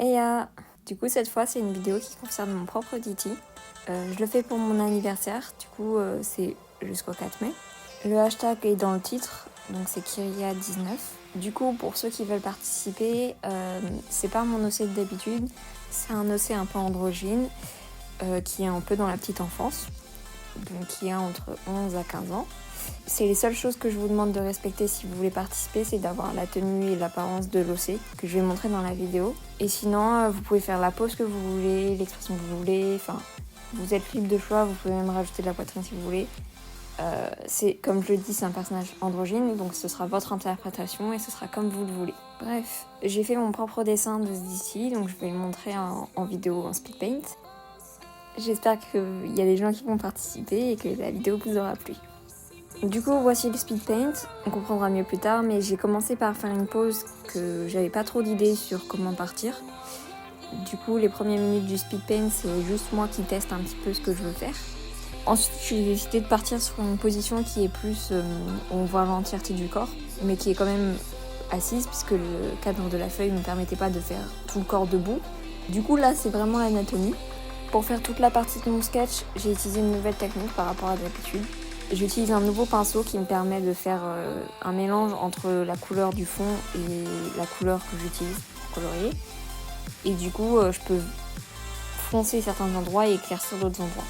Et du coup, cette fois, c'est une vidéo qui concerne mon propre Titi. Je le fais pour mon anniversaire, du coup, c'est jusqu'au 4 mai. Le hashtag est dans le titre, donc c'est Kyria19. Du coup, pour ceux qui veulent participer, c'est pas mon OC d'habitude, c'est un OC un peu androgyne, qui est un peu dans la petite enfance, donc qui a entre 11 à 15 ans. C'est les seules choses que je vous demande de respecter si vous voulez participer, c'est d'avoir la tenue et l'apparence de l'OC, que je vais montrer dans la vidéo. Et sinon, vous pouvez faire la pose que vous voulez, l'expression que vous voulez, enfin, vous êtes libre de choix, vous pouvez même rajouter de la poitrine si vous voulez. C'est, comme je le dis, c'est un personnage androgyne, donc ce sera votre interprétation et ce sera comme vous le voulez. Bref, j'ai fait mon propre dessin de d'ici, donc je vais le montrer en vidéo en speed paint. J'espère qu'il y a des gens qui vont participer et que la vidéo vous aura plu. Du coup, voici le speed paint, on comprendra mieux plus tard, mais j'ai commencé par faire une pause que j'avais pas trop d'idées sur comment partir. Du coup, les premières minutes du speed paint, c'est juste moi qui teste un petit peu ce que je veux faire. Ensuite, j'ai décidé de partir sur une position qui est plus où on voit l'entièreté du corps, mais qui est quand même assise, puisque le cadre de la feuille ne me permettait pas de faire tout le corps debout. Du coup, là, c'est vraiment l'anatomie. Pour faire toute la partie de mon sketch, j'ai utilisé une nouvelle technique par rapport à d'habitude. J'utilise un nouveau pinceau qui me permet de faire un mélange entre la couleur du fond et la couleur que j'utilise pour colorier. Et du coup, je peux foncer certains endroits et éclaircir d'autres endroits.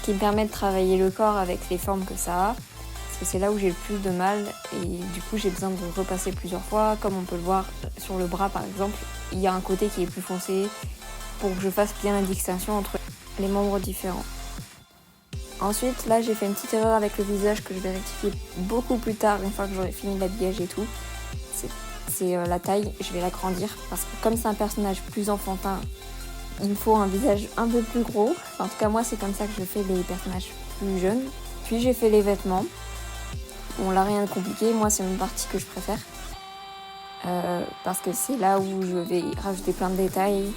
Ce qui me permet de travailler le corps avec les formes que ça a, parce que c'est là où j'ai le plus de mal et du coup j'ai besoin de repasser plusieurs fois. Comme on peut le voir sur le bras par exemple, il y a un côté qui est plus foncé pour que je fasse bien la distinction entre les membres différents. Ensuite, là j'ai fait une petite erreur avec le visage que je vais rectifier beaucoup plus tard une fois que j'aurai fini l'habillage et tout. C'est la taille, je vais l'agrandir parce que comme c'est un personnage plus enfantin, il me faut un visage un peu plus gros. Enfin, en tout cas, moi, c'est comme ça que je fais les personnages plus jeunes. Puis j'ai fait les vêtements. Bon, là, rien de compliqué. Moi, c'est une partie que je préfère. Parce que c'est là où je vais rajouter plein de détails.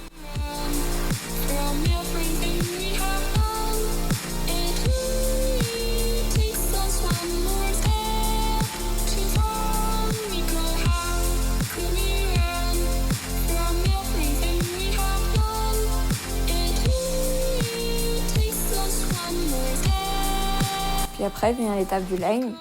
Puis après vient l'étape du line.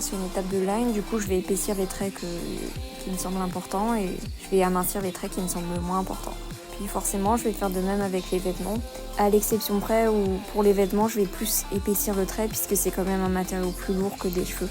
C'est une étape de line, du coup je vais épaissir les traits qui me semblent importants et je vais amincir les traits qui me semblent moins importants. Puis forcément je vais faire de même avec les vêtements, à l'exception près où pour les vêtements je vais plus épaissir le trait puisque c'est quand même un matériau plus lourd que des cheveux.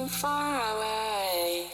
far away.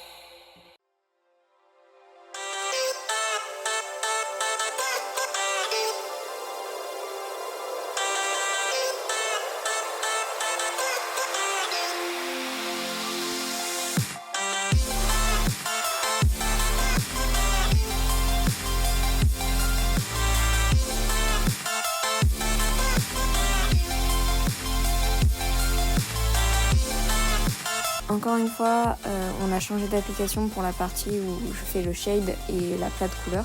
Encore une fois, on a changé d'application pour la partie où je fais le shade et la plate couleur.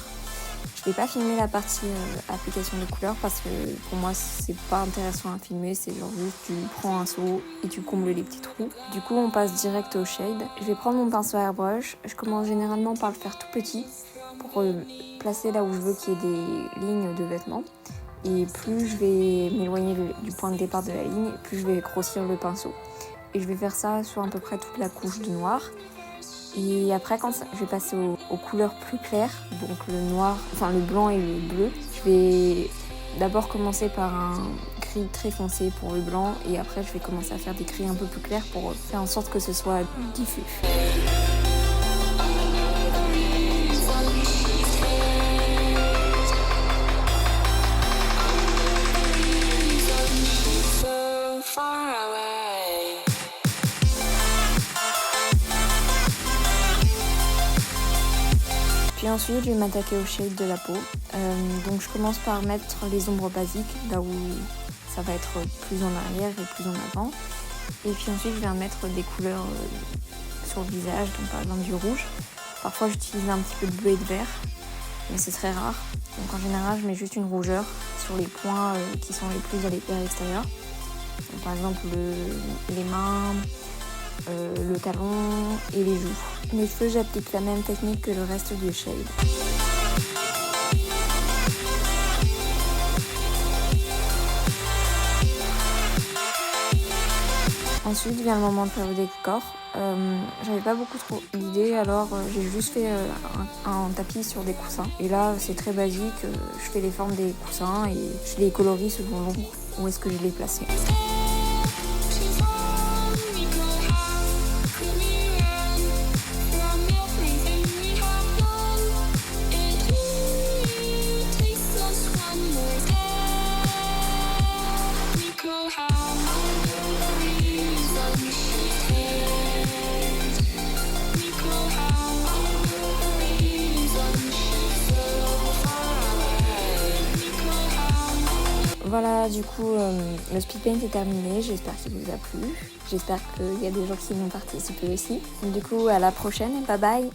Je n'ai pas filmé la partie application de couleur parce que pour moi c'est pas intéressant à filmer, c'est genre juste tu prends un seau et tu combles les petits trous. Du coup on passe direct au shade. Je vais prendre mon pinceau airbrush, je commence généralement par le faire tout petit pour placer là où je veux qu'il y ait des lignes de vêtements. Et plus je vais m'éloigner du point de départ de la ligne, plus je vais grossir le pinceau. Et je vais faire ça sur à peu près toute la couche de noir. Et après, quand je vais passer aux couleurs plus claires, donc le noir, enfin le blanc et le bleu, je vais d'abord commencer par un gris très foncé pour le blanc et après je vais commencer à faire des gris un peu plus clairs pour faire en sorte que ce soit diffus. Puis ensuite, je vais m'attaquer au shade de la peau. Donc je commence par mettre les ombres basiques, là où ça va être plus en arrière et plus en avant. Et puis ensuite, je vais mettre des couleurs sur le visage, donc par exemple du rouge. Parfois, j'utilise un petit peu de bleu et de vert, mais c'est très rare. Donc en général, je mets juste une rougeur sur les points qui sont les plus à l'extérieur. Donc, par exemple, les mains, le talon et les joues. Les cheveux, j'applique la même technique que le reste du shade. Ensuite vient le moment de faire le décor. J'avais pas beaucoup trop d'idées, alors j'ai juste fait un tapis sur des coussins. Et là, c'est très basique, je fais les formes des coussins et je les colorie selon l'ombre où est-ce que je les place. Voilà, du coup, le speed paint est terminé. J'espère qu'il vous a plu. J'espère qu'il y a des gens qui vont participer aussi. Du coup, à la prochaine et bye bye!